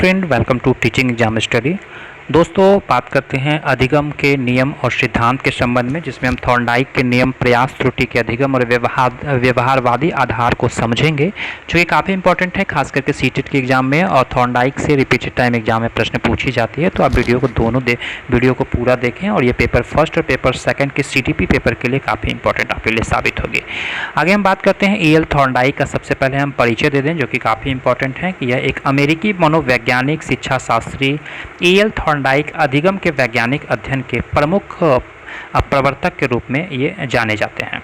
Friend, welcome to teaching exam study. दोस्तों, बात करते हैं अधिगम के नियम और सिद्धांत के संबंध में, जिसमें हम थॉर्नडाइक के नियम, प्रयास त्रुटि के अधिगम और व्यवहारवादी आधार को समझेंगे, जो कि काफ़ी इंपॉर्टेंट है, खास करके सीटेट के एग्जाम में। और थॉर्नडाइक से रिपीटेड टाइम एग्जाम में प्रश्न पूछी जाती है। तो आप वीडियो को पूरा देखें, और ये पेपर फर्स्ट और पेपर सेकंड के सीटीपी पेपर के लिए काफ़ी इंपॉर्टेंट आपके लिए साबित होगी। आगे हम बात करते हैं E.L. थॉर्नडाइक का। सबसे पहले हम परिचय दे दें, जो कि काफ़ी इंपॉर्टेंट है कि यह एक अमेरिकी मनोवैज्ञानिक शिक्षा शास्त्री E.L. थॉर्नडाइक अधिगम के वैज्ञानिक अध्ययन के प्रमुख प्रवर्तक के रूप में ये जाने जाते हैं।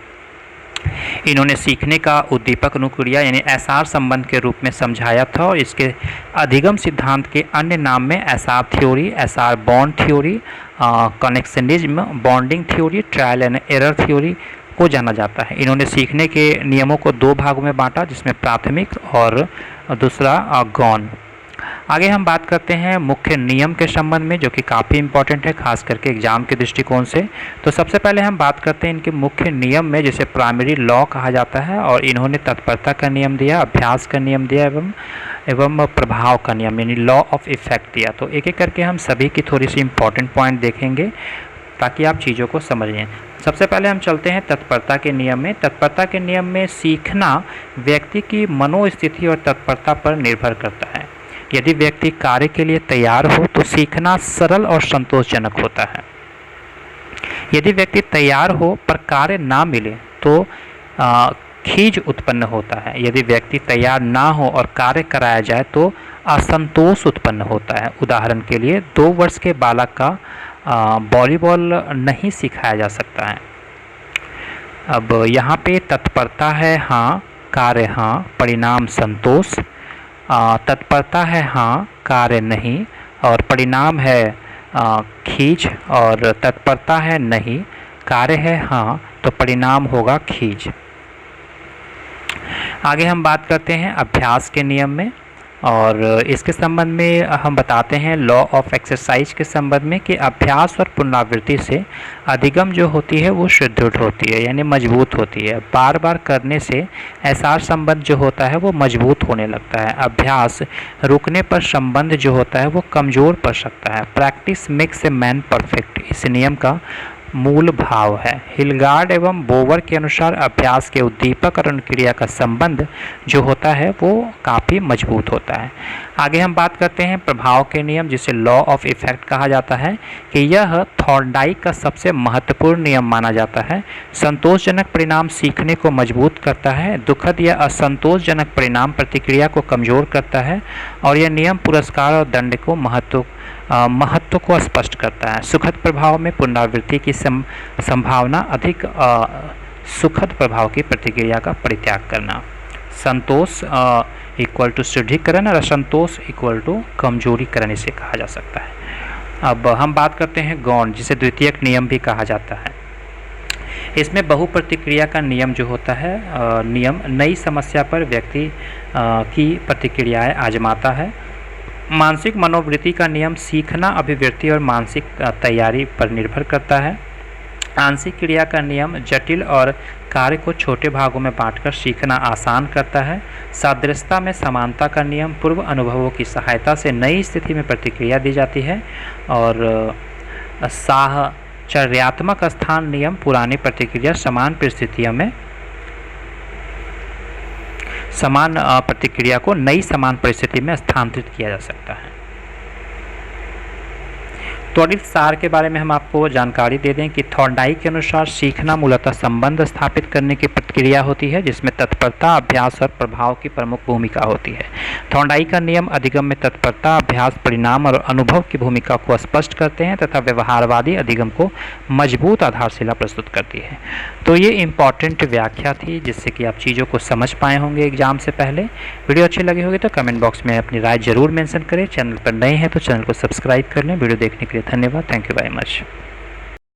इन्होंने सीखने का उद्दीपक अनुक्रिया यानी एसआर संबंध के रूप में समझाया था, और इसके अधिगम सिद्धांत के अन्य नाम में SR theory, SR bond theory, connectionism, bonding theory, trial and error theory को जाना जाता है। इन्होंने सीखने के नियमों को दो भागों में बांटा, जिसमें प्राथमिक और दूसरा गौण। आगे हम बात करते हैं मुख्य नियम के संबंध में, जो कि काफ़ी इंपॉर्टेंट है, खास करके एग्जाम के दृष्टिकोण से। तो सबसे पहले हम बात करते हैं इनके मुख्य नियम में, जिसे प्राइमरी लॉ कहा जाता है, और इन्होंने तत्परता का नियम दिया, अभ्यास का नियम दिया, एवं प्रभाव का नियम यानी लॉ ऑफ इफेक्ट दिया। तो एक एक करके हम सभी की थोड़ी सी इंपॉर्टेंट पॉइंट देखेंगे, ताकि आप चीज़ों को समझें। सबसे पहले हम चलते हैं तत्परता के नियम में। तत्परता के नियम में सीखना व्यक्ति की मनोस्थिति और तत्परता पर निर्भर करता है। यदि व्यक्ति कार्य के लिए तैयार हो तो सीखना सरल और संतोषजनक होता है। यदि व्यक्ति तैयार हो पर कार्य ना मिले तो खीज उत्पन्न होता है। यदि व्यक्ति तैयार ना हो और कार्य कराया जाए तो असंतोष उत्पन्न होता है। उदाहरण के लिए 2 वर्ष के बालक का वॉलीबॉल नहीं सिखाया जा सकता है। अब यहाँ पे तत्परता है हाँ, कार्य हाँ, परिणाम संतोष। तत्परता है हाँ, कार्य नहीं, और परिणाम है खींच। और तत्परता है नहीं, कार्य है हाँ, तो परिणाम होगा खींच। आगे हम बात करते हैं अभ्यास के नियम में, और इसके संबंध में हम बताते हैं लॉ ऑफ एक्सरसाइज के संबंध में कि अभ्यास और पुनरावृत्ति से अधिगम जो होती है वो सुदृढ़ होती है, यानी मजबूत होती है। बार बार करने से एसआर संबंध जो होता है वो मजबूत होने लगता है। अभ्यास रुकने पर संबंध जो होता है वो कमज़ोर पड़ सकता है। Practice makes a man perfect इस नियम का मूल भाव है। हिलगार्ड एवं बोवर के अनुसार अभ्यास के उद्दीपक और अनुक्रिया का संबंध जो होता है वो काफ़ी मजबूत होता है। आगे हम बात करते हैं प्रभाव के नियम, जिसे लॉ ऑफ इफेक्ट कहा जाता है, कि यह थॉर्नडाइक का सबसे महत्वपूर्ण नियम माना जाता है। संतोषजनक परिणाम सीखने को मजबूत करता है, दुखद या असंतोषजनक परिणाम प्रतिक्रिया को कमज़ोर करता है, और यह नियम पुरस्कार और दंड को महत्व को स्पष्ट करता है। सुखद प्रभाव में पुनरावृत्ति की संभावना अधिक, सुखद प्रभाव की प्रतिक्रिया का परित्याग करना। संतोष इक्वल टू सुदृढ़ीकरण और असंतोष इक्वल टू कमजोरीकरण इसे कहा जा सकता है। अब हम बात करते हैं गौण, जिसे द्वितीयक नियम भी कहा जाता है। इसमें बहुप्रतिक्रिया का नियम जो होता है, नियम नई समस्या पर व्यक्ति की प्रतिक्रियाएं आजमाता है। मानसिक मनोवृत्ति का नियम सीखना अभिवृत्ति और मानसिक तैयारी पर निर्भर करता है। आंशिक क्रिया का नियम जटिल और कार्य को छोटे भागों में बांटकर सीखना आसान करता है। सादृश्यता में समानता का नियम पूर्व अनुभवों की सहायता से नई स्थिति में प्रतिक्रिया दी जाती है। और साहचर्यात्मक स्थान नियम पुरानी प्रतिक्रिया समान परिस्थितियों में समान प्रतिक्रिया को नई समान परिस्थिति में स्थानांतरित किया जा सकता है। त्वरित सार के बारे में हम आपको जानकारी दे दें कि थॉर्नडाइक के अनुसार सीखना मूलतः संबंध स्थापित करने की प्रक्रिया होती है, जिसमें तत्परता, अभ्यास और प्रभाव की प्रमुख भूमिका होती है। थॉर्नडाइक का नियम अधिगम में तत्परता, अभ्यास, परिणाम और अनुभव की भूमिका को स्पष्ट करते हैं तथा व्यवहारवादी अधिगम को मजबूत आधारशिला प्रस्तुत करती है। तो ये इम्पॉर्टेंट व्याख्या थी, जिससे कि आप चीज़ों को समझ पाए होंगे एग्जाम से पहले। वीडियो अच्छी लगी होगी तो कमेंट बॉक्स में अपनी राय जरूर मेंशन करें। चैनल पर नए हैं तो चैनल को सब्सक्राइब कर लें। वीडियो देखने के लिए धन्यवाद। Thank you very much.